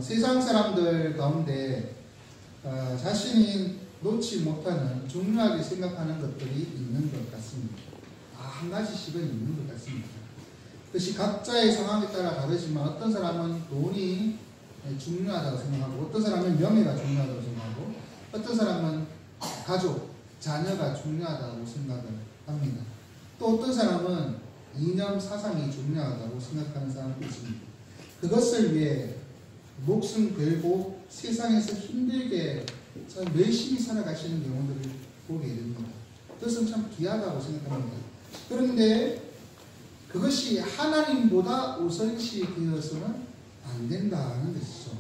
세상 사람들 가운데 자신이 놓지 못하는 중요하게 생각하는 것들이 있는 것 같습니다. 한 가지씩은 있는 것 같습니다. 그것이 각자의 상황에 따라 다르지만 어떤 사람은 돈이 중요하다고 생각하고 어떤 사람은 명예가 중요하다고 생각하고 어떤 사람은 가족, 자녀가 중요하다고 생각을 합니다. 또 어떤 사람은 이념, 사상이 중요하다고 생각하는 사람도 있습니다. 그것을 위해 목숨 걸고 세상에서 힘들게 참 열심히 살아가시는 경우들을 보게 됩니다. 그것은 참 귀하다고 생각합니다. 그런데 그것이 하나님보다 우선시 되어서는 안 된다는 것이죠.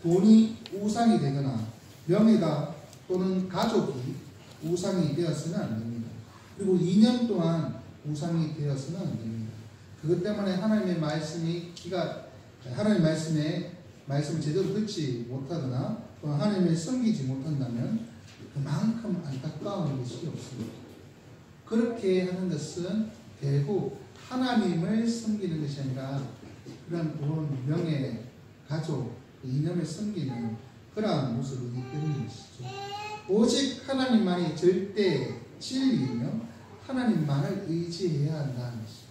돈이 우상이 되거나 명예가 또는 가족이 우상이 되어서는 안 됩니다. 그리고 이념 또한 우상이 되어서는 안 됩니다. 그것 때문에 하나님의 말씀이 하나님의 말씀을 제대로 듣지 못하거나 또 하나님을 섬기지 못한다면 그만큼 안타까운 것이 없습니다. 그렇게 하는 것은 결국 하나님을 섬기는 것이 아니라 그런 돈, 명예, 가족, 이념을 섬기는 그러한 모습이기 때문이시죠. 오직 하나님만이 절대 진리이며 하나님만을 의지해야 한다는 것입니다.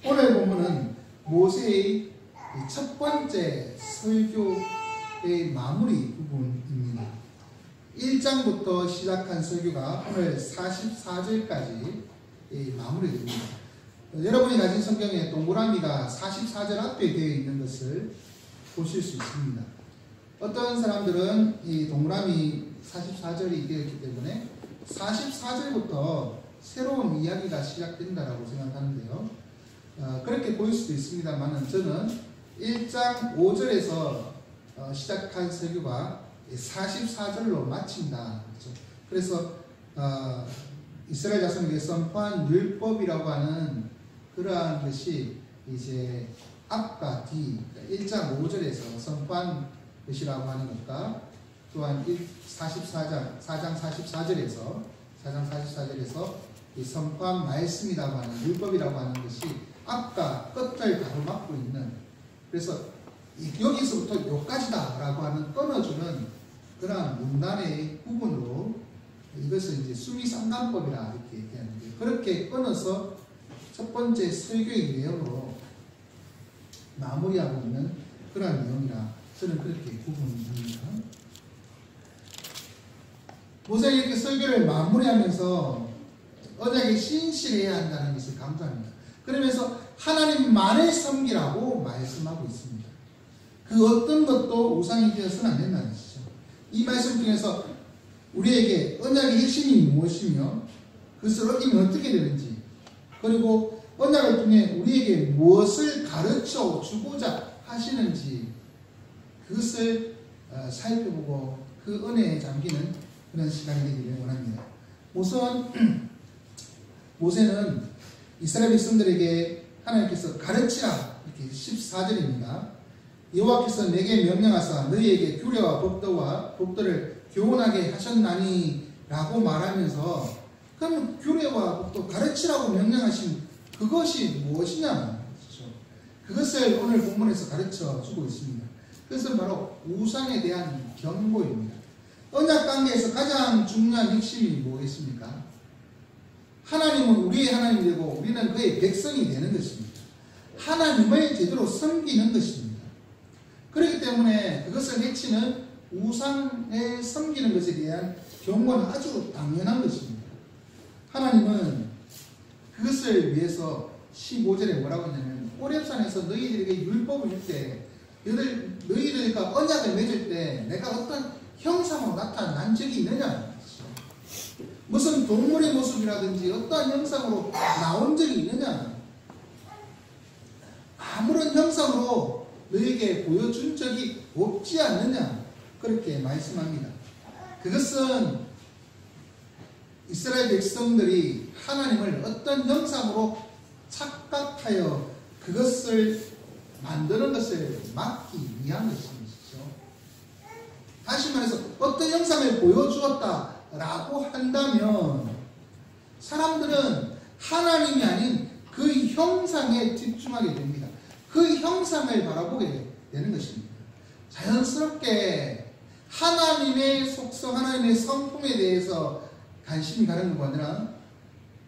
오늘 본문은 모세의 첫 번째 설교의 마무리 부분입니다. 1장부터 시작한 설교가 오늘 44절까지 마무리됩니다. 여러분이 가진 성경에 동그라미가 44절 앞에 되어 있는 것을 보실 수 있습니다. 어떤 사람들은 이 동그라미 44절이 되었기 때문에 44절부터 새로운 이야기가 시작된다라고 생각하는데요. 그렇게 보일 수도 있습니다만 저는 1장 5절에서 시작한 설교가 44절로 마친다. 그래서 이스라엘 자손에게 선포한 율법이라고 하는 그러한 것이 이제 앞과 뒤 1장 5절에서 선포한 것이라고 하는 것과 또한 4장 44절에서 이 선포한 말씀이라고 하는 율법이라고 하는 것이 앞과 끝을 가로막고 있는, 그래서 여기서부터 여기까지다 라고 하는 끊어주는 그러한 문단의 부분으로 이것을 이제 수미상관법이라 이렇게 얘기하는데, 그렇게 끊어서 첫 번째 설교의 내용으로 마무리하고 있는 그러한 내용이라 저는 그렇게 구분합니다. 모세가 이렇게 설교를 마무리하면서 언약에 신실해야 한다는 것을 강조합니다. 그러면서 하나님만을 섬기라고 말씀하고 있습니다. 그 어떤 것도 우상이 되어서는 안 된다는 것이죠. 이 말씀 중에서 우리에게 언약의 핵심이 무엇이며 그것을 어기면 어떻게 되는지, 그리고 언약을 통해 우리에게 무엇을 가르쳐 주고자 하시는지 그것을 살펴보고 그 은혜에 잠기는 그런 시간이 되기를 원합니다. 우선 모세는 이스라엘 백성들에게 하나님께서 가르치라, 이렇게 14절입니다. 여호와께서 내게 명령하사 너희에게 규례와 법도를 교훈하게 하셨나니 라고 말하면서, 그럼 규례와 법도 가르치라고 명령하신 그것이 무엇이냐, 그것을 오늘 본문에서 가르쳐 주고 있습니다. 그것은 바로 우상에 대한 경고입니다. 언약 관계에서 가장 중요한 핵심이 뭐겠습니까? 하나님은 우리의 하나님이 되고 우리는 그의 백성이 되는 것입니다. 하나님을 제대로 섬기는 것입니다. 그렇기 때문에 그것을 해치는 우상을 섬기는 것에 대한 경고는 아주 당연한 것입니다. 하나님은 그것을 위해서 15절에 뭐라고 했냐면, 호렙산에서 너희들에게 율법을 줄 때 너희들과 언약을 맺을 때 내가 어떤 형상으로 나타난 적이 있느냐, 무슨 동물의 모습이라든지 어떤 형상으로 나온 적이 있느냐, 아무런 형상으로 너에게 보여준 적이 없지 않느냐, 그렇게 말씀합니다. 그것은 이스라엘 백성들이 하나님을 어떤 형상으로 착각하여 그것을 만드는 것을 막기 위한 것이죠. 다시 말해서 어떤 형상을 보여주었다라고 한다면 사람들은 하나님이 아닌 그 형상에 집중하게 됩니다. 그 형상을 바라보게 되는 것입니다. 자연스럽게 하나님의 속성, 하나님의 성품에 대해서 관심이 가는 것이 아니라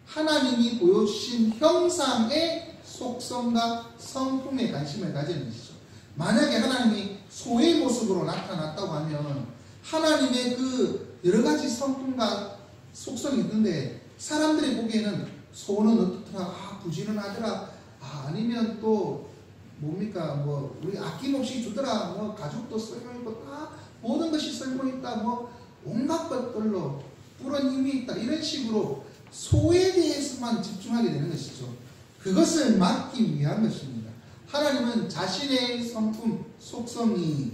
하나님이 보여주신 형상의 속성과 성품에 관심을 가지는 것이죠. 만약에 하나님이 소의 모습으로 나타났다고 하면 하나님의 그 여러 가지 성품과 속성이 있는데 사람들이 보기에는 소는 어떻더라, 부지런하더라, 아니면 또 뭡니까, 뭐 우리 아낌없이 주더라, 뭐 가죽도 쓸모있고 다 모든 것이 쓸모있다, 뭐 온갖 것들로 뿌른 힘이 있다, 이런 식으로 소에 대해서만 집중하게 되는 것이죠. 그것을 막기 위한 것입니다. 하나님은 자신의 성품, 속성이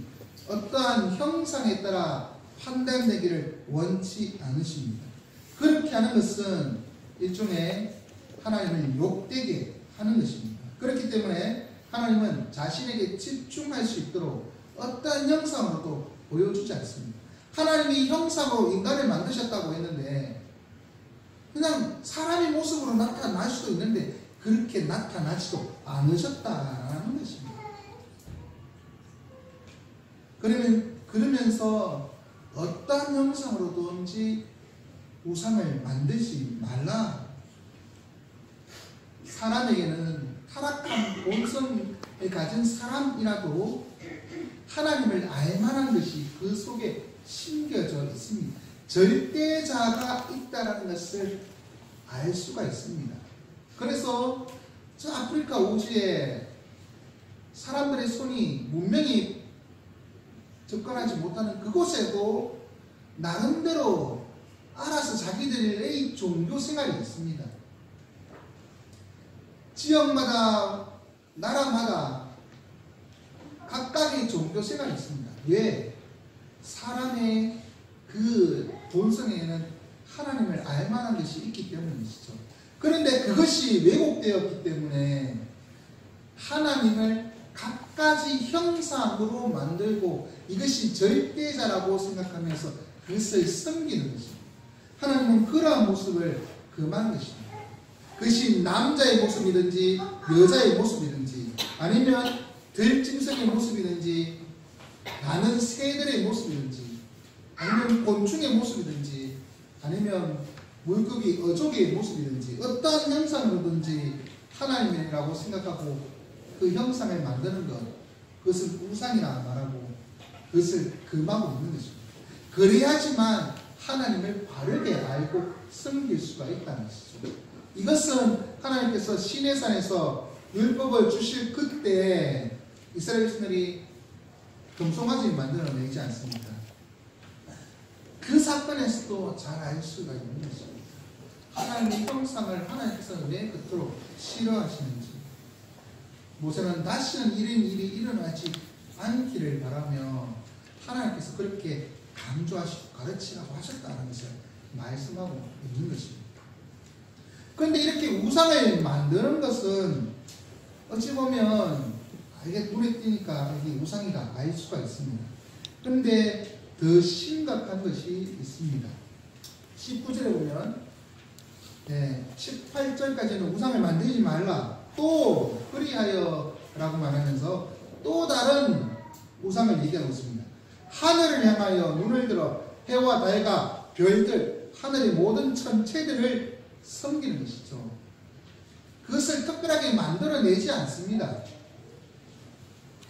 어떠한 형상에 따라 판단되기를 원치 않으십니다. 그렇게 하는 것은 일종의 하나님을 욕되게 하는 것입니다. 그렇기 때문에 하나님은 자신에게 집중할 수 있도록 어떠한 형상으로도 보여주지 않습니다. 하나님이 형상으로 인간을 만드셨다고 했는데 그냥 사람의 모습으로 나타날 수도 있는데 그렇게 나타나지도 않으셨다는 것입니다. 그러면서 어떠한 형상으로든지 우상을 만들지 말라. 사람에게는 타락한 본성을 가진 사람이라도 하나님을 알만한 것이 그 속에 심겨져 있습니다. 절대자가 있다는 것을 알 수가 있습니다. 그래서 저 아프리카 오지에 사람들의 손이 문명이 접근하지 못하는 그곳에도 나름대로 알아서 자기들의 종교 생활이 있습니다. 지역마다, 나라마다 각각의 종교 생활이 있습니다. 왜? 사람의 그 본성에는 하나님을 알만한 것이 있기 때문이시죠. 그런데 그것이 왜곡되었기 때문에 하나님을 각가지 형상으로 만들고 이것이 절대자라고 생각하면서 그것을 섬기는 것입니다. 하나님은 그러한 모습을 금한 것입니다. 그것이 남자의 모습이든지 여자의 모습이든지 아니면 들짐승의 모습이든지 나는 새들의 모습이든지 아니면 곤충의 모습이든지 아니면 물고기 어족의 모습이든지 어떠한 형상으로든지 하나님이라고 생각하고 그 형상을 만드는 것, 그것을 우상이라 말하고 그것을 금하고 있는 것입니다. 그래야지만 하나님을 바르게 알고 섬길 수가 있다는 것이죠. 이것은 하나님께서 시내산에서 율법을 주실 그때 이스라엘 백성들이 금송아지 만들어내지 않습니까? 그 사건에서도 잘 알 수가 있는 것입니다. 하나님의 형상을 하나님께서 왜 그토록 싫어하시는지, 모세는 다시는 이런 일이 일어나지 않기를 바라며 하나님께서 그렇게 강조하시고 가르치라고 하셨다는 것을 말씀하고 있는 것입니다. 그런데 이렇게 우상을 만드는 것은 어찌 보면 이게 눈에 띄니까 이게 우상이다 알 수가 있습니다. 그런데 더 심각한 것이 있습니다. 19절에 보면 18절까지는 우상을 만들지 말라 또 그리하여 라고 말하면서 또 다른 우상을 얘기하고 있습니다. 하늘을 향하여 눈을 들어 해와 달과 별들 하늘의 모든 천체들을 섬기는 것이죠. 그것을 특별하게 만들어내지 않습니다.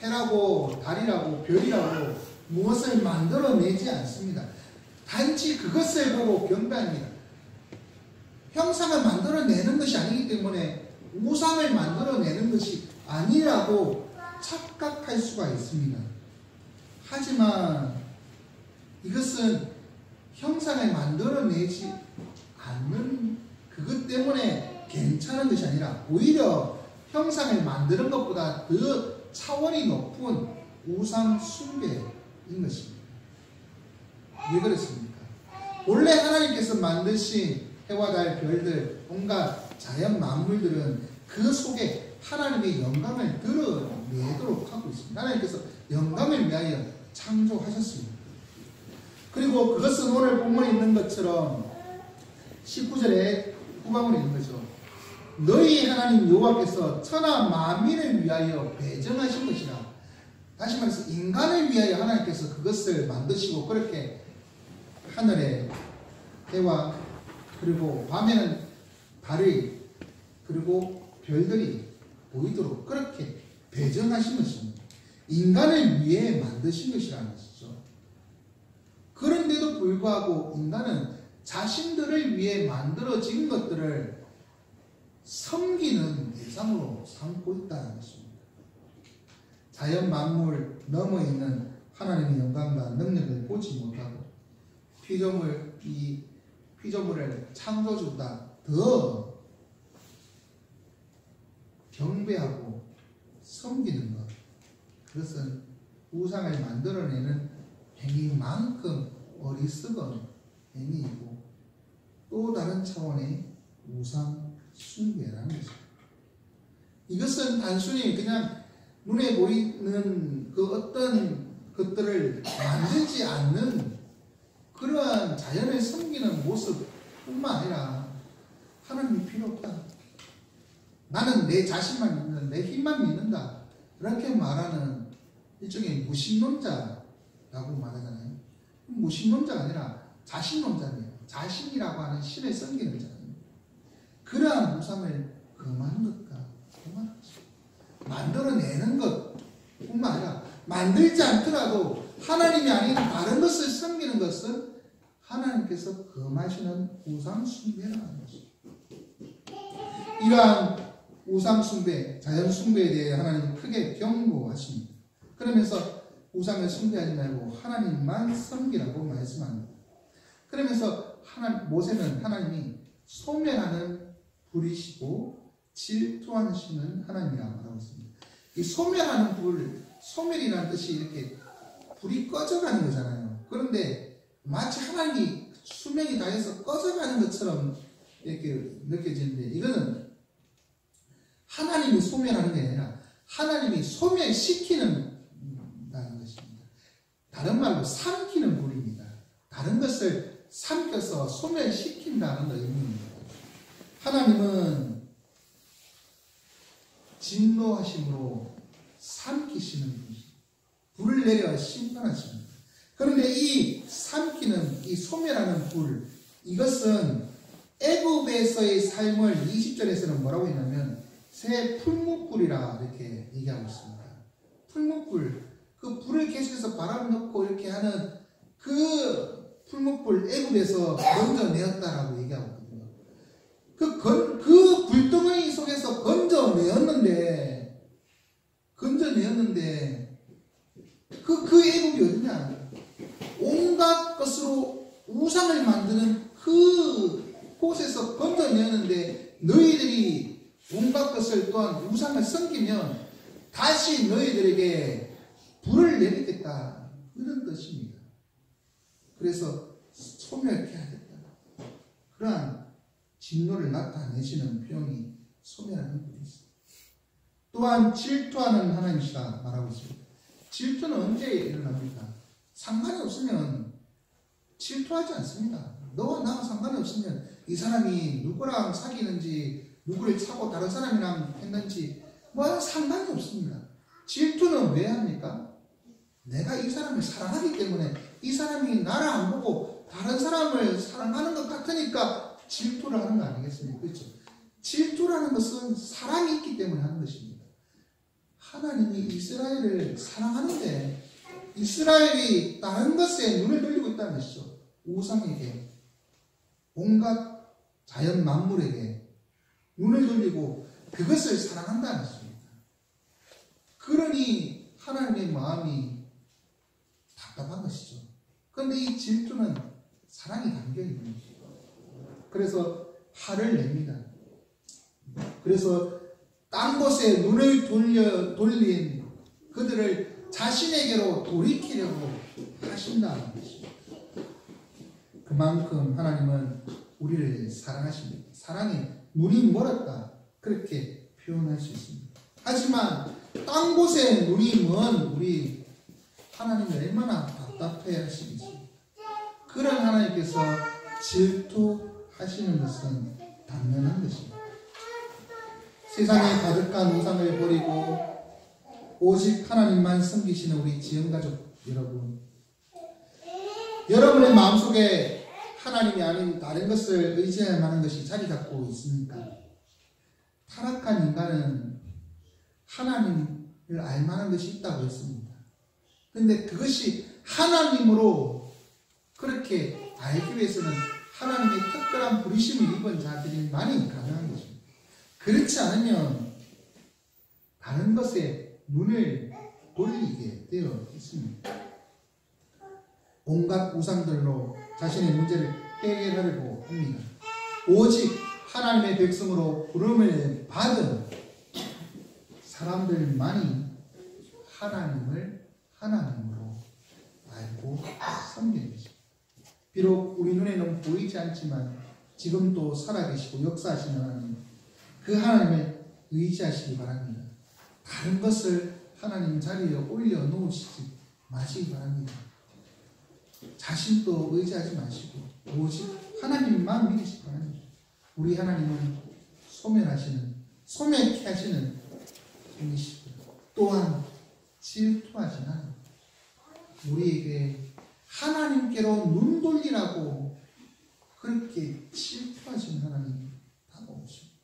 해라고 달이라고 별이라고 무엇을 만들어내지 않습니다. 단지 그것을 보고 경배합니다. 형상을 만들어내는 것이 아니기 때문에 우상을 만들어내는 것이 아니라고 착각할 수가 있습니다. 하지만 이것은 형상을 만들어내지 않는 그것 때문에 괜찮은 것이 아니라 오히려 형상을 만드는 것보다 더 차원이 높은 우상 숭배인 것입니다. 왜 그렇습니까? 원래 하나님께서 만드신 해와 달, 별들, 온갖 자연 만물들은 그 속에 하나님의 영광을 드러내도록 하고 있습니다. 하나님께서 영광을 위하여 창조하셨습니다. 그리고 그것은 오늘 본문에 있는 것처럼 19절에 후반부에 있는 거죠. 너희 하나님 여호와께서 천하 만민을 위하여 배정하신 것이라. 다시 말해서 인간을 위하여 하나님께서 그것을 만드시고 그렇게 하늘에 해와 그리고 밤에는 달이 그리고 별들이 보이도록 그렇게 배정하신 것입니다. 인간을 위해 만드신 것이라는 것이죠. 그런데도 불구하고 인간은 자신들을 위해 만들어진 것들을 섬기는 대상으로 삼고 있다는 것입니다. 자연 만물 넘어 있는 하나님의 영광과 능력을 보지 못하고 피조물을 창조주보다 더 경배하고 섬기는 것, 그것은 우상을 만들어내는 행위만큼 어리석은 행위이고 또 다른 차원의 우상 숭배라는 것입니다. 이것은 단순히 그냥 눈에 보이는 그 어떤 것들을 만들지 않는 그러한 자연을 섬기는 모습뿐만 아니라 하나님이 필요 없다. 나는 내 자신만 믿는다. 내 힘만 믿는다. 이렇게 말하는 일종의 무신론자라고 말하잖아요. 무신론자가 아니라 자신론자네요. 자신이라고 하는 신을 섬기는 자예요. 그러한 우상을 금하는 것과 금하는 것입니다. 만들어내는 것뿐만 아니라 만들지 않더라도 하나님이 아닌 다른 것을 섬기는 것은 하나님께서 금하시는 우상 숭배라는 것입니다. 이러한 우상 숭배, 자연 숭배에 대해 하나님은 크게 경고하십니다. 그러면서 우상을 숭배하지 말고 하나님만 섬기라고 말씀합니다. 그러면서 모세는 하나님이 소멸하는 불이시고 질투하시는 하나님이라고 말하고 있습니다. 이 소멸하는 불, 소멸이라는 뜻이 이렇게 불이 꺼져가는 거잖아요. 그런데 마치 하나님이 수명이 다해서 꺼져가는 것처럼 이렇게 느껴지는데 이거는 하나님이 소멸하는 게 아니라 하나님이 소멸시키는 것입니다. 다른 말로 삼키는 불입니다. 다른 것을 삼켜서 소멸시킨다는 의미입니다. 하나님은 진노하심으로 삼키시는 분이십니다. 불을 내려 심판하십니다. 그런데 이 삼키는, 이 소멸하는 불, 이것은 애굽에서의 삶을 20절에서는 뭐라고 했냐면 새 풀무불이라 이렇게 얘기하고 있습니다. 풀무불, 그 불을 계속해서 바람 넣고 이렇게 하는 그 풀무불 애굽에서 건져내었다라고 얘기하고 있거든요. 그 불덩어리 속에서 건져내었는데 그 애굽이 어디냐? 온갖 것으로 우상을 만드는 그 곳에서 건져내었는데 너희들이 온갖 것을 또한 우상을 섬기면 다시 너희들에게 불을 내리겠다. 그런 뜻입니다. 그래서 소멸케 하겠다. 그러한 진노를 나타내시는 표현이 소멸하는 분이 있습니다. 또한 질투하는 하나님이시다 말하고 있습니다. 질투는 언제 일어납니까? 상관이 없으면 질투하지 않습니다. 너와 나와 상관이 없으면 이 사람이 누구랑 사귀는지 누구를 차고 다른 사람이랑 했는지 뭐 상관이 없습니다. 질투는 왜 합니까? 내가 이 사람을 사랑하기 때문에 이 사람이 나를 안 보고 다른 사람을 사랑하는 것 같으니까 질투를 하는 거 아니겠습니까? 그렇죠? 질투라는 것은 사랑이 있기 때문에 하는 것입니다. 하나님이 이스라엘을 사랑하는데 이스라엘이 다른 것에 눈을 돌리고 있다는 것이죠. 우상에게, 온갖 자연 만물에게 눈을 돌리고 그것을 사랑한다는 것입니다. 그러니 하나님의 마음이 답답한 것이죠. 그런데 이 질투는 사랑이 담겨 있는 것이죠. 그래서 화를 냅니다. 그래서 딴 곳에 눈을 돌린 그들을 자신에게로 돌이키려고 하신다는 것입니다. 그만큼 하나님은 우리를 사랑하십니다. 사랑에 눈이 멀었다. 그렇게 표현할 수 있습니다. 하지만 딴 곳에 눈이 먼 우리 하나님이 얼마나 답답해 하시겠습니까? 그런 하나님께서 질투하시는 것은 당연한 것입니다. 세상에 가득한 우상을 버리고 오직 하나님만 섬기시는 우리 지연가족 여러분, 여러분의 마음속에 하나님이 아닌 다른 것을 의지할 만한 것이 자리 잡고 있습니까? 타락한 인간은 하나님을 알 만한 것이 있다고 했습니다. 그런데 그것이 하나님으로 그렇게 알기 위해서는 하나님의 특별한 부르심을 입은 자들이만이 가능한 것입니다. 그렇지 않으면 다른 것에 눈을 돌리게 되어 있습니다. 온갖 우상들로 자신의 문제를 해결하려고 합니다. 오직 하나님의 백성으로 부름을 받은 사람들만이 하나님을 하나님으로 알고 섬기는 것입니다. 비록 우리 눈에는 보이지 않지만 지금도 살아계시고 역사하시는 하나님, 그 하나님을 의지하시기 바랍니다. 다른 것을 하나님 자리에 올려놓으시지 마시기 바랍니다. 자신도 의지하지 마시고 오직 하나님만 믿으시기 바랍니다. 우리 하나님은 소멸케 하시는 분이시고 또한 질투하신 하나님, 우리에게 하나님께로 눈 돌리라고 그렇게 질투하시는 하나님이 다가오십니다.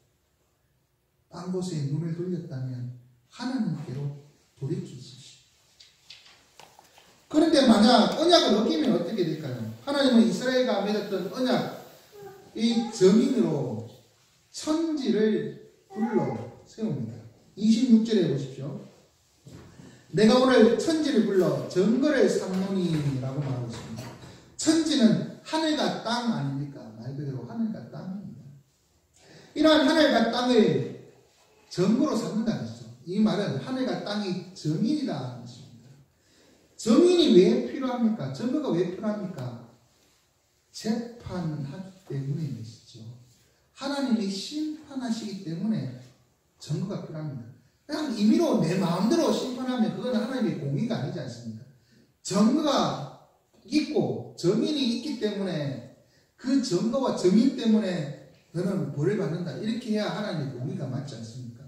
딴 곳에 눈을 돌렸다면 하나님께로 돌이키십시오. 그런데 만약 언약을 어기면 어떻게 될까요? 하나님은 이스라엘과 맺었던 언약, 이 증인으로 천지를 불러 세웁니다. 26절에 보십시오. 내가 오늘 천지를 불러 정거를 삼노니라고 말하고 있습니다. 천지는 하늘과 땅 아닙니까? 말 그대로 하늘과 땅입니다. 이러한 하늘과 땅을 정거로 삼는다는 것이죠. 이 말은 하늘과 땅이 정인이라는 것입니다. 정인이 왜 필요합니까? 정거가 왜 필요합니까? 재판하기 때문인 것이죠. 하나님이 심판하시기 때문에 정거가 필요합니다. 그냥 임의로 내 마음대로 심판하면 그건 하나님의 공의가 아니지 않습니까? 정거가 있고 정인이 있기 때문에 그 정거와 정인 때문에 너는 벌을 받는다, 이렇게 해야 하나님의 공의가 맞지 않습니까?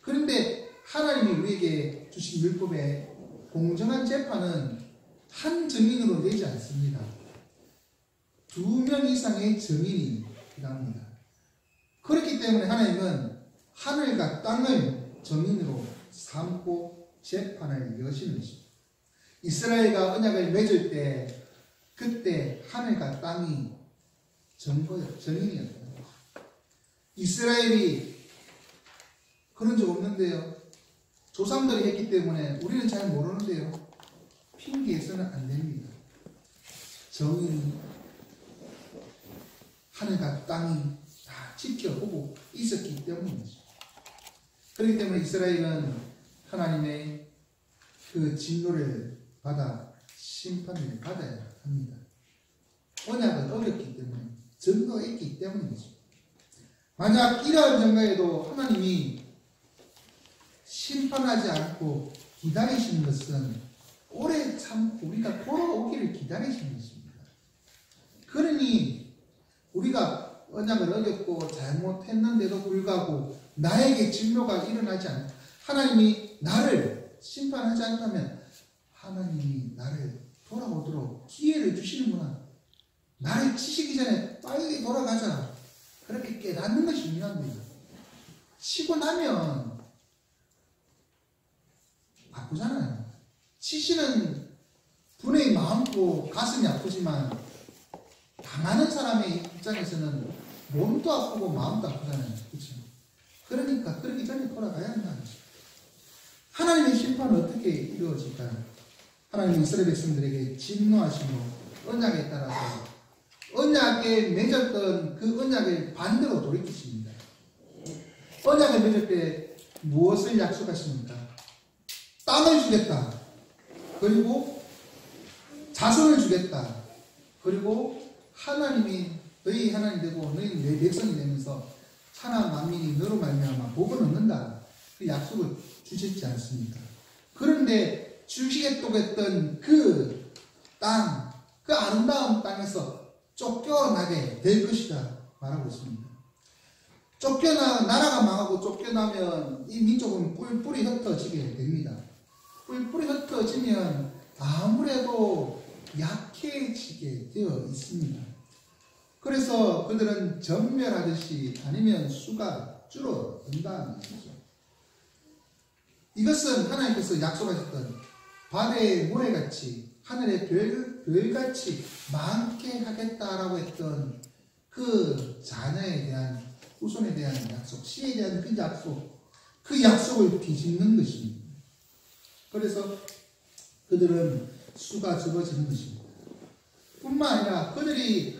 그런데 하나님이 우리에게 주신 율법의 공정한 재판은 한 정인으로 되지 않습니다. 2명 이상의 정인이 필요합니다. 그렇기 때문에 하나님은 하늘과 땅을 정인으로 삼고 재판을 여시는 것입니다. 이스라엘과 언약을 맺을 때 그때 하늘과 땅이 정인이었다. 이스라엘이 그런 적 없는데요. 조상들이 했기 때문에 우리는 잘 모르는데요. 핑계해서는 안 됩니다. 정인이 하늘과 땅이 다 지켜보고 있었기 때문이죠. 그렇기 때문에 이스라엘은 하나님의 그 진노를 받아 심판을 받아야 합니다. 언약을 어겼기 때문에, 증거가 있기 때문이죠. 만약 이러한 증거에도 하나님이 심판하지 않고 기다리시는 것은 오래 참고 우리가 돌아오기를 기다리시는 것입니다. 그러니 우리가 언약을 어겼고 잘못했는데도 불구하고 나에게 진노가 일어나지 않고 하나님이 나를 심판하지 않다면 하나님이 나를 돌아오도록 기회를 주시는구나. 나를 치시기 전에 빨리 돌아가자. 그렇게 깨닫는 것이 중요합니다. 치고 나면 아프잖아요. 치시는 분의 마음도 가슴이 아프지만 당하는 사람의 입장에서는 몸도 아프고 마음도 아프잖아요. 그렇죠? 그러니까 그러기 전에 돌아가야 한다는 거죠. 하나님의 심판은 어떻게 이루어질까요? 하나님은 이스라엘 백성들에게 진노하시고 언약에 따라서 언약에 맺었던 그 언약을 반대로 돌이키십니다. 언약을 맺을 때 무엇을 약속하십니까? 땅을 주겠다. 그리고 자손을 주겠다. 그리고 하나님이 너희 하나님 되고 너희 내 백성이 되면서 천하 만민이 너로 말미암아 복을 얻는다. 그 약속을 주셨지 않습니까? 그런데 주시겠다고 했던 그 땅, 그 아름다운 땅에서 쫓겨나게 될 것이다 말하고 있습니다. 나라가 망하고 쫓겨나면 이 민족은 뿔뿔이 흩어지게 됩니다. 뿔뿔이 흩어지면 아무래도 약해지게 되어 있습니다. 그래서 그들은 전멸하듯이 아니면 수가 줄어든다는 것이죠. 이것은 하나님께서 약속하셨던 바다의 모래같이 하늘의 별같이 많게 하겠다라고 했던 그 자녀에 대한 후손에 대한 약속, 씨에 대한 그 약속을 뒤집는 것입니다. 그래서 그들은 수가 적어지는 것입니다. 뿐만 아니라 그들이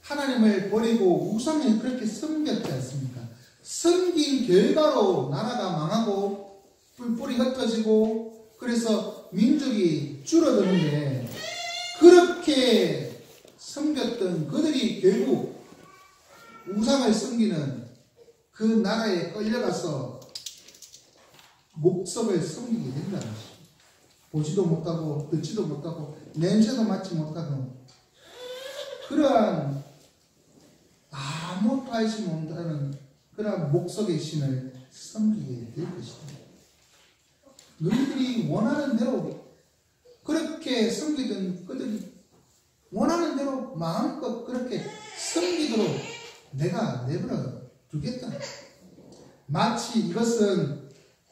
하나님을 버리고 우상을 그렇게 섬겼지 않습니까? 섬긴 결과로 나라가 망하고 뿔뿔이 흩어지고 그래서 민족이 줄어드는데 그렇게 섬겼던 그들이 결국 우상을 섬기는 그 나라에 끌려가서 목석을 섬기게 된다는 것입니다. 보지도 못하고 듣지도 못하고 냄새도 맡지 못하고 그러한 아무것도 알지 못하는 그러한 목석의 신을 섬기게 될 것입니다. 너희들이 원하는 대로 그렇게 섬기던 그들이 원하는 대로 마음껏 그렇게 섬기도록 내가 내버려 두겠다. 마치 이것은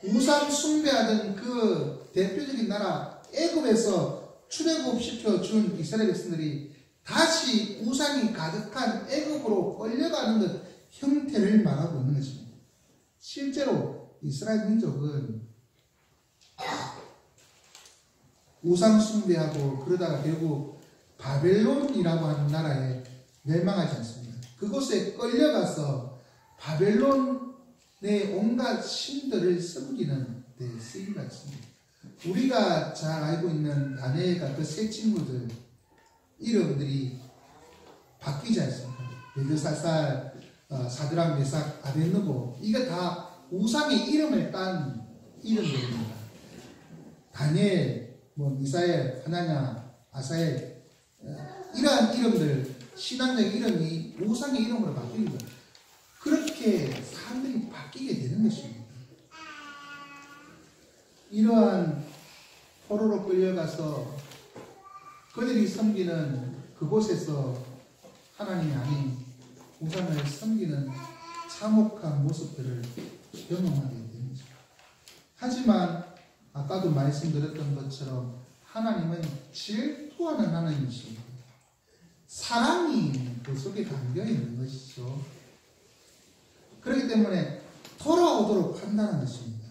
우상 숭배하던 그 대표적인 나라 애굽에서 출애굽시켜 준 이스라엘 백성들이 다시 우상이 가득한 애굽으로 끌려가는 것 형태를 말하고 있는 것입니다. 실제로 이스라엘 민족은 우상 숭배하고 그러다가 결국 바벨론이라고 하는 나라에 멸망하지 않습니다. 그곳에 끌려가서 바벨론의 온갖 신들을 섬기는 데 쓰인 것 같습니다. 우리가 잘 알고 있는 다니엘과 그 세 친구들 이름들이 바뀌지 않습니까? 벨드사살, 사드락, 메삭, 아벳느고 이게 다 우상의 이름을 딴 이름들입니다. 다니엘, 미사엘, 하나냐, 아사엘 이러한 이름들 신앙적 이름이 우상의 이름으로 바뀝니다. 그렇게 사람들이 바뀌게 되는 것입니다. 이러한 포로로 끌려가서 그들이 섬기는 그곳에서 하나님이 아닌 우상을 섬기는 참혹한 모습들을 경험하게 됩니다. 하지만 아까도 말씀드렸던 것처럼 하나님은 질투하는 하나님이십니다. 사랑이 그 속에 담겨 있는 것이죠. 그렇기 때문에 돌아오도록 한다는 것입니다.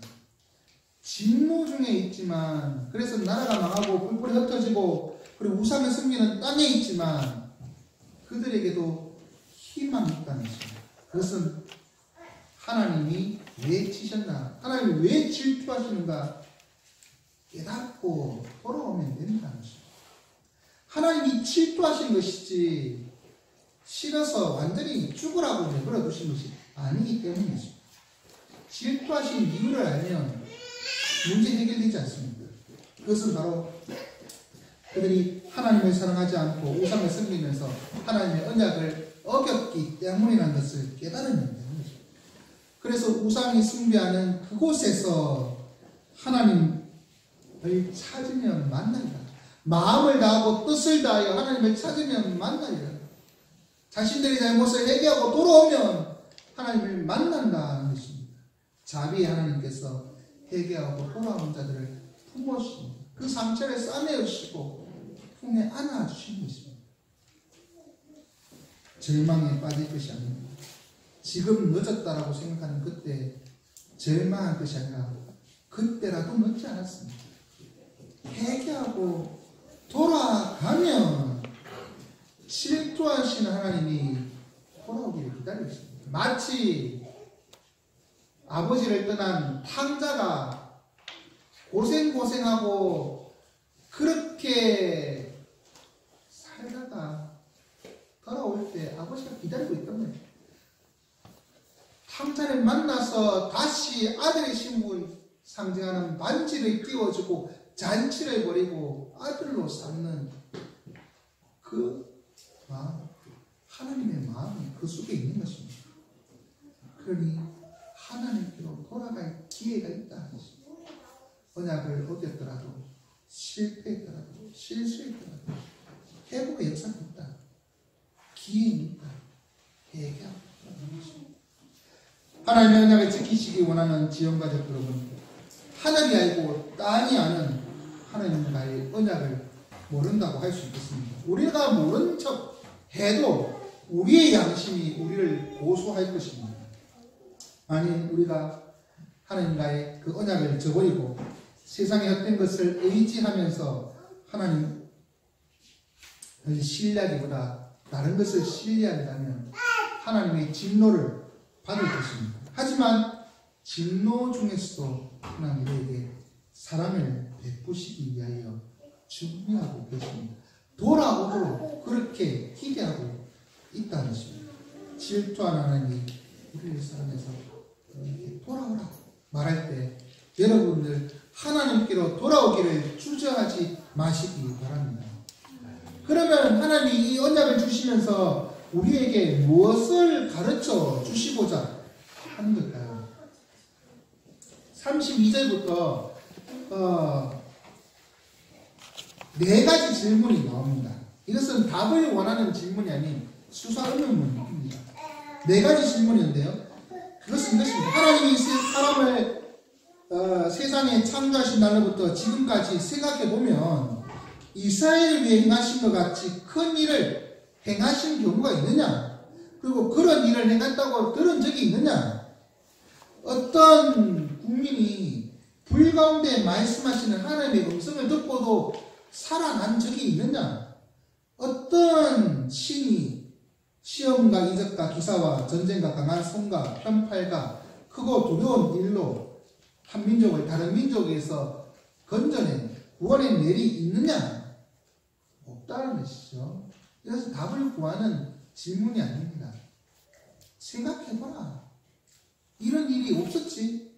진노 중에 있지만 그래서 나라가 망하고 뿔뿔이 흩어지고 그리고 우상을 섬기는 땅에 있지만 그들에게도 희망이 있다는 것입니다. 그것은 하나님이 왜 치셨나? 하나님이 왜 질투하시는가? 깨닫고 돌아오면 된다는 것입니다. 하나님이 질투하신 것이지 싫어서 완전히 죽으라고 내버려 두신 것이 아니기 때문이죠. 질투하신 이유를 알면 문제 해결되지 않습니다. 그것은 바로 그들이 하나님을 사랑하지 않고 우상을 섬기면서 하나님의 언약을 어겼기 때문이라는 것을 깨달으면 되는 거죠. 그래서 우상이 숭배하는 그곳에서 하나님을 찾으면 만난다. 마음을 다하고 뜻을 다하여 하나님을 찾으면 만나리라. 자신들의 잘못을 회개하고 돌아오면 하나님을 만난다는 것입니다. 자비의 하나님께서 회개하고 돌아온 자들을 품으시고 그 상처를 싸매우시고 품에 안아주시는 것입니다. 절망에 빠질 것이 아닙니다. 지금 늦었다라고 생각하는 그때 절망할 것이 아니라 그때라도 늦지 않았습니다. 회개하고 돌아가면 질투하시는 하나님이 돌아오기를 기다리고 있습니다. 마치 아버지를 떠난 탕자가 고생하고 그렇게 살다가 돌아올 때 아버지가 기다리고 있단 말이에요. 탕자를 만나서 다시 아들의 신분을 상징하는 반지를 끼워주고 잔치를 벌이고 아들로 삼는 그 마음, 하나님의 마음이 그 속에 있는 것입니다. 그러니 하나님께로 돌아갈 기회가 있다는 것입니다. 언약을 어겼더라도 실패했더라도 실수했더라도 회복의 역사가 있다. 기회는 있다. 회개하고 하나님의 언약을 지키시기 원하는 지원가족 여러분, 하늘이 알고 땅이 아는 하나님과의 언약을 모른다고 할 수 있겠습니다. 우리가 모른 척 해도 우리의 양심이 우리를 고소할 것입니다. 아니 우리가 하나님과의 그 언약을 저버리고 세상의 헛된 것을 의지하면서 하나님을 신뢰하기보다 다른 것을 신뢰한다면 하나님의 진노를 받을 것입니다. 하지만 진노 중에서도 하나님 우리에게 사랑을 베푸시기 위하여 준비하고 계십니다. 돌아오도록 그렇게 기대하고 있다는 것입니다. 질투하는 하나님이 우리를 사랑해서 이렇게 돌아오라 말할 때 여러분들 하나님께로 돌아오기를 주저하지 마시기 바랍니다. 그러면 하나님이 이 언약을 주시면서 우리에게 무엇을 가르쳐 주시고자 하는 걸까요? 32절부터 4가지 질문이 나옵니다. 이것은 답을 원하는 질문이 아닌 수사의문입니다. 4가지 질문인데요. 그것은 이것입니다. 하나님이 사람을 세상에 창조하신 날로부터 지금까지 생각해보면 이스라엘을 위해 행하신 것 같이 큰 일을 행하신 경우가 있느냐? 그리고 그런 일을 행했다고 들은 적이 있느냐? 어떤 국민이 불 가운데 말씀하시는 하나님의 음성을 듣고도 살아난 적이 있느냐? 어떤 신이 시험과 이적과 기사와 전쟁과 강한 손과 편팔과 크고 두려운 일로 한 민족을 다른 민족에서 건져낸 구원의 일이 있느냐? 없다는 것이죠. 이것은 답을 구하는 질문이 아닙니다. 생각해봐라. 이런 일이 없었지.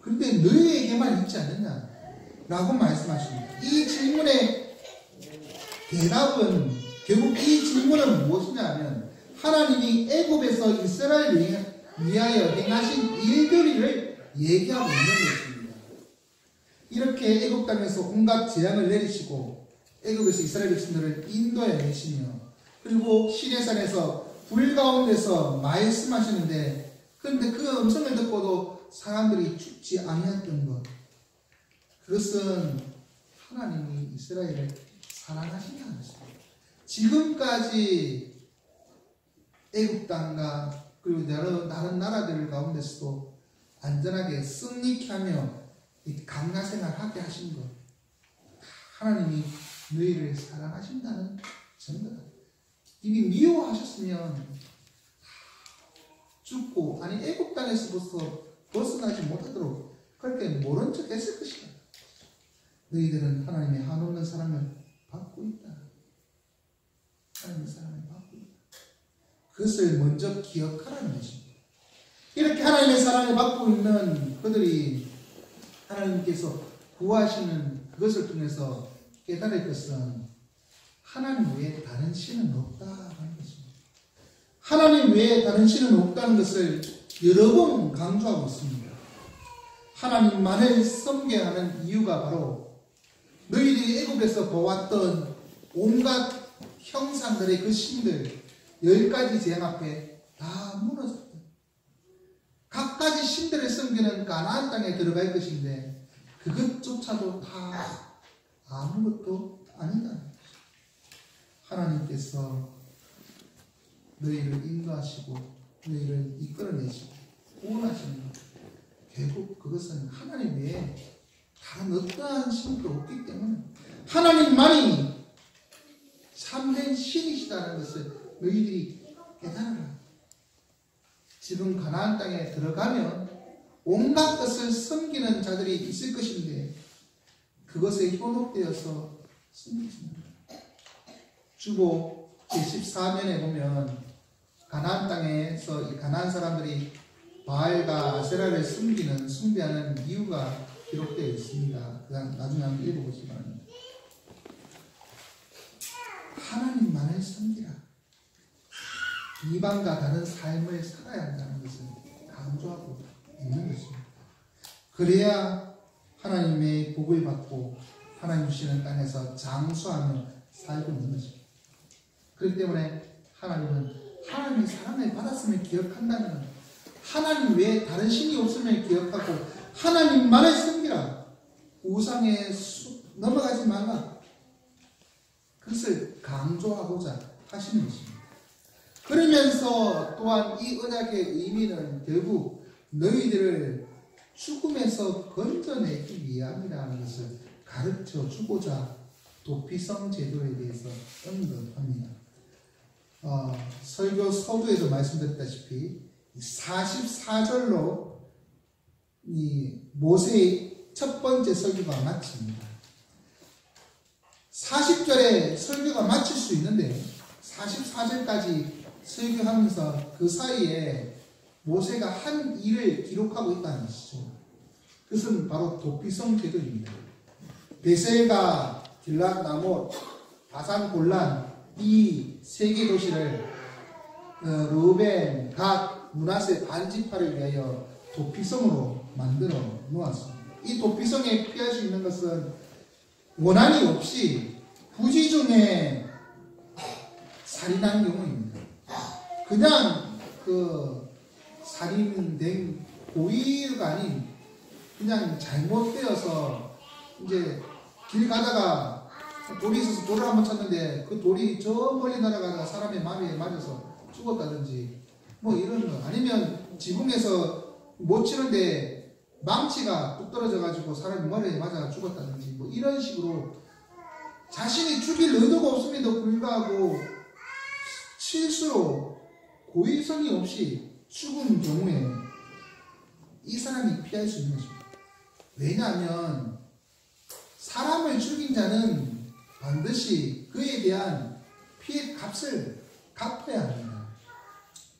그런데 너희에게만 있지 않느냐? 라고 말씀하십니다. 이 질문의 대답은 결국 이 질문은 무엇이냐 하면 하나님이 애굽에서 이스라엘을 위하여 행하신 일들을 얘기하고 있는 것입니다. 이렇게 애굽 땅에서 온갖 재앙을 내리시고 애굽에서 이스라엘 백성들을 인도해 내시며 그리고 시내산에서 불 가운데서 말씀하시는데 그런데 그 음성을 듣고도 사람들이 죽지 아니했던 것, 그것은 하나님이 이스라엘을 사랑하신다는 것입니다. 지금까지 애굽 땅과 그리고 다른 나라들 가운데서도 안전하게 승리케 하며 강야생활 하게 하신 것, 하나님이 너희를 사랑하신다는 증거다. 이미 미워하셨으면 죽고 아니 애굽 땅에서부터 벗어나지 못하도록 그렇게 모른 척 했을 것이다. 너희들은 하나님의 한없는 사랑을 받고 있다. 하나님의 사랑을 받고 있다. 그것을 먼저 기억하라는 것입니다. 이렇게 하나님의 사랑을 받고 있는 그들이 하나님께서 구하시는 그것을 통해서 깨달을 것은 하나님 외에 다른 신은 없다는 것입니다. 하나님 외에 다른 신은 없다는 것을 여러 번 강조하고 있습니다. 하나님만을 섬겨야 하는 이유가 바로 너희들이 애굽에서 보았던 온갖 형상들의 그 신들 10가지 재앙 앞에 다 무너졌다. 각가지 신들을 섬기는 가나안 땅에 들어갈 것인데 그것조차도 다 아무것도 아니다. 하나님께서 너희를 인도하시고 너희를 이끌어내시고 구원하시는 것, 결국 그것은 하나님 외에 다른 어떠한 신도 없기 때문에 하나님만이 참된 신이시다는 것을 너희들이 깨달아라. 지금 가나안 땅에 들어가면 온갖 것을 섬기는 자들이 있을 것인데 그것에 현혹되어서 섬기십니다. 주보 제14면에 보면 가나안 땅에서 이 가나안 사람들이 바알과 아세라를 숭배하는 이유가 기록되어 있습니다. 그냥 나중에 한번 읽어보시면 하나님만을 섬기라. 이방과 다른 삶을 살아야 한다는 것을 강조하고 있는 것입니다. 그래야 하나님의 복을 받고 하나님 주시는 땅에서 장수하며 살고 있는 것입니다. 그렇기 때문에 하나님은 하나님이 사랑을 받았음을 기억한다면 하나님 외에 다른 신이 없음을 기억하고 하나님만을 섬기라. 우상에 넘어가지 말라. 그것을 강조하고자 하시는 것입니다. 그러면서 또한 이 언약의 의미는 결국 너희들을 죽음에서 건져내기 위함이라는 것을 가르쳐 주고자 도피성 제도에 대해서 언급합니다. 설교 서두에도 말씀드렸다시피 44절로 이 모세의 첫 번째 설교가 마칩니다. 40절에 설교가 마칠 수 있는데 44절까지 설교하면서 그 사이에 모세가 한 일을 기록하고 있다는 것이죠. 그것은 바로 도피성 제도입니다. 베셀과 길랏 라못, 바산 골란 이 세 개 도시를 르우벤, 갓, 므낫세 반지파를 위하여 도피성으로 만들어 놓았습니다. 이 도피성에 피할 수 있는 것은 원한이 없이 부지중에 살인한 경우입니다. 그냥 살인된 고의가 아닌 그냥 잘못되어서 이제 길 가다가 돌이 있어서 돌을 한번 쳤는데 그 돌이 저 멀리 날아가다가 사람의 마비에 맞아서 죽었다든지 뭐 이런 거, 아니면 지붕에서 못 치는데 망치가 뚝 떨어져 가지고 사람이 머리에 맞아 죽었다든지 뭐 이런 식으로 자신이 죽일 의도가 없음에도 불구하고 실수로 고의성이 없이 죽은 경우에 이 사람이 피할 수 있는 것입니다. 왜냐하면 사람을 죽인 자는 반드시 그에 대한 피해 값을 갚아야 합니다.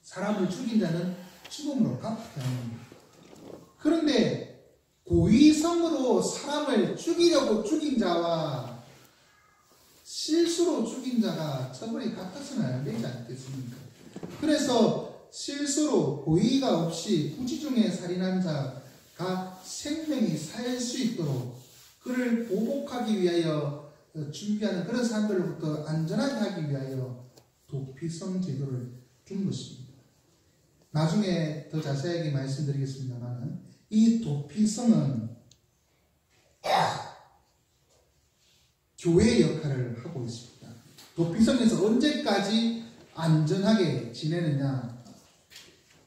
사람을 죽인 자는 죽음으로 갚아야 합니다. 그런데 고의성으로 사람을 죽이려고 죽인 자와 실수로 죽인 자가 처벌이 같아서는 안 되지 않겠습니까? 그래서 실수로 고의가 없이 부지중에 살인한 자가 생명이 살 수 있도록 그를 보복하기 위하여 준비하는 그런 사람들로부터 안전하게 하기 위하여 도피성 제도를 준 것입니다. 나중에 더 자세하게 말씀드리겠습니다만 이 도피성은 교회의 역할을 하고 있습니다. 도피성에서 언제까지 안전하게 지내느냐?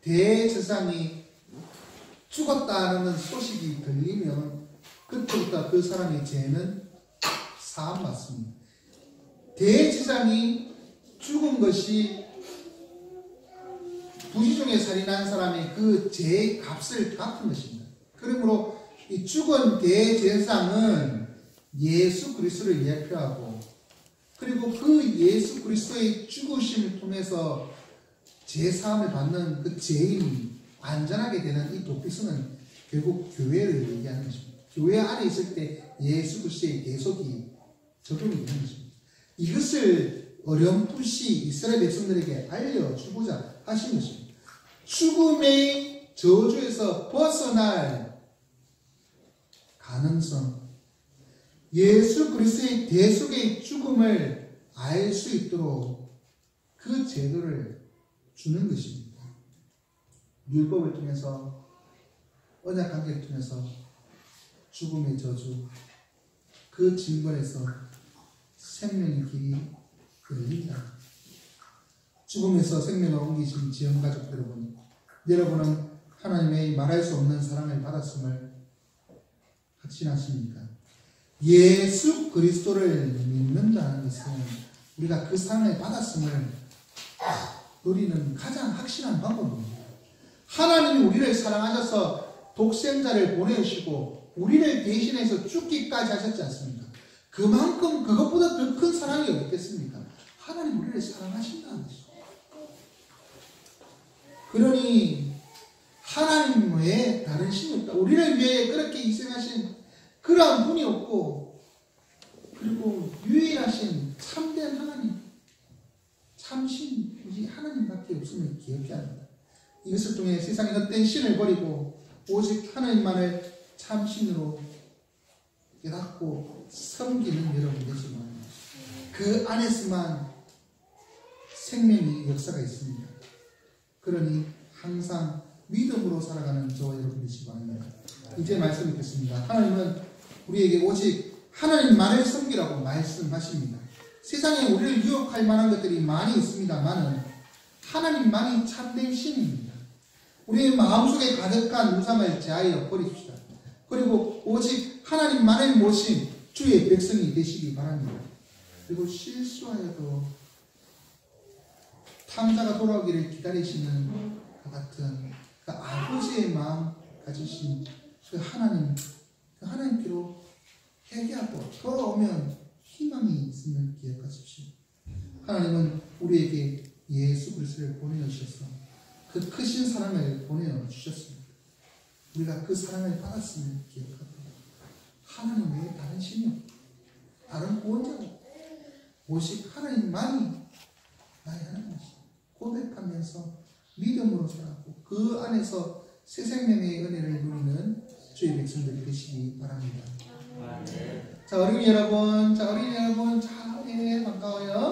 대제사장이 죽었다는 소식이 들리면 그때부터 그 사람의 죄는 사함받습니다. 대제사장이 죽은 것이 부지중에 살인한 사람의 그 죄의 값을 갚은 것입니다. 그러므로 이 죽은 대제사장은 예수 그리스도를 예표하고 그리고 그 예수 그리스도의 죽으심을 통해서 죄사함을 받는 그 죄인이 안전하게 되는 이 도피성은 결국 교회를 얘기하는 것입니다. 교회 안에 있을 때 예수 그리스도의 계속이 적용이 되는 것입니다. 이것을 어렴풋이 이스라엘 백성들에게 알려주고자 하신 것입니다. 죽음의 저주에서 벗어날 가능성, 예수 그리스도의 대속의 죽음을 알 수 있도록 그 제도를 주는 것입니다. 율법을 통해서, 언약 관계를 통해서 죽음의 저주, 그 징벌에서 생명의 길이 열린다. 죽음에서 생명을 옮기신 지연가족 여러분, 여러분은 하나님의 말할 수 없는 사랑을 받았음을 확신하십니까? 예수 그리스도를 믿는다는 것은 우리가 그 사랑을 받았음을 누리는 가장 확실한 방법입니다. 하나님이 우리를 사랑하셔서 독생자를 보내주시고 우리를 대신해서 죽기까지 하셨지 않습니까? 그만큼 그것보다 더 큰 사랑이 어딨겠습니까? 하나님 우리를 사랑하신다는 것이죠. 그러니 하나님 외에 다른 신이 없다. 우리를 위해 그렇게 희생하신 그러한 분이 없고, 그리고 유일하신 참된 하나님, 참신이 하나님밖에 없음을 기억해야 합니다. 이것을 통해 세상의 헛된 신을 버리고 오직 하나님만을 참신으로 깨닫고 섬기는 여러분 되지만 그 안에서만 생명의 역사가 있습니다. 그러니 항상 믿음으로 살아가는 저와 여러분 되시기 바랍니다. 이제 말씀 읽겠습니다. 하나님은 우리에게 오직 하나님만을 섬기라고 말씀하십니다. 세상에 우리를 유혹할 만한 것들이 많이 있습니다만 하나님만이 참된 신입니다. 우리의 마음속에 가득한 우상을 제하여 버립시다. 그리고 오직 하나님만을 모신 주의 백성이 되시기 바랍니다. 그리고 실수하여도 탕자가 돌아오기를 기다리시는 것 같은 그 아버지의 마음 가지신 그 하나님께로 회개하고 돌아오면 희망이 있음을 기억하십시오. 하나님은 우리에게 예수 그리스도를 보내주셔서 그 크신 사랑을 보내주셨습니다. 우리가 그 사랑을 받았음을 기억하고 하나님 외에 다른 신이 없고 다른 구원자가 없고 오직 하나님만이 나의 하나님이시다 고백하면서 믿음으로 살아가고 그 안에서 새 생명의 은혜를 누리는 주의 백성들이 되시기 바랍니다. 자, 어린이 여러분, 예, 반가워요.